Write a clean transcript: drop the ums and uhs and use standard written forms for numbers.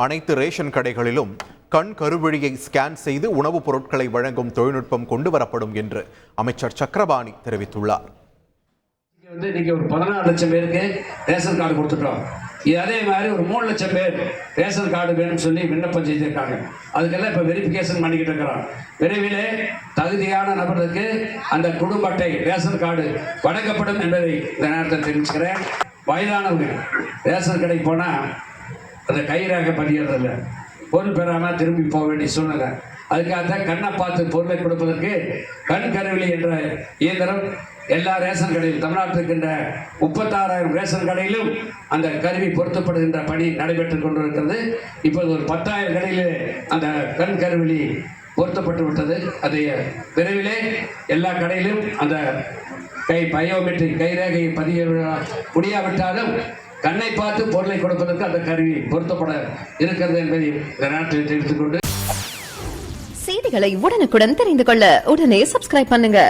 அனைத்து ரேஷன் கடைகளிலும் கண் கருவிழியை ஸ்கேன் செய்து உணவுப் பொருட்களை வழங்கும் தொழில்நுட்பம் கொண்டுவரப்படும் என்று அமைச்சர் சக்கரபாணி தெரிவித்துள்ளார். இன்னைக்கு ஒரு 14 லட்சம் பேருக்கு ரேஷன் கார்டு கொடுத்துட்டோம். அதே மாதிரி ஒரு 3 லட்சம் பேர் ரேஷன் கார்டு வேணும்னு சொல்லி விண்ணப்பம் செய்திருக்காங்க. அதுக்கெல்லாம் இப்போ வெரிஃபிகேஷன் பண்ணிக்கிட்டு இருக்கிறோம். விரைவிலே தகுதியான நபர்களுக்கு அந்த குடும்ப அட்டை ரேஷன் கார்டு வழங்கப்படும் என்பதை இந்த நேரத்தில் தெரிவிச்சுக்கிறேன். வயதானவங்க ரேஷன் கடைக்கு போனால் அந்த கைரேகை பதியறதில்லை, பொருள் பெறாமல் திரும்பி போக வேண்டிய சூழ்நிலை. அதுக்காகத்தான் கண்ணை பார்த்து பொருளை கொடுப்பதற்கு கண் கருவிழி என்ற இயந்திரம் எல்லா ரேஷன் கடையிலும் தமிழ்நாட்டில் இருக்கின்ற 36,000 ரேஷன் கடையிலும் அந்த கருவி பொருத்தப்படுகின்ற பணி நடைபெற்றுக் கொண்டிருக்கிறது. இப்போது ஒரு 10,000 கடையில் அந்த கண் கருவிழி பொருத்தப்பட்டு விட்டது. அதை விரைவிலே எல்லா கடையிலும் அந்த பயோமெட்ரிக் கைரேகையை பதிய முடியாவிட்டாலும் கண்ணை பார்த்து பொருளை கொடுப்பதற்கு அந்த கருவி பொருத்தப்பட இருக்கிறது என்பதை இந்த நாட்டில் தெரிவித்துக் கொண்டு செய்திகளை உடனுக்குடன் தெரிந்து கொள்ள உடனே சப்ஸ்கிரைப் பண்ணுங்க.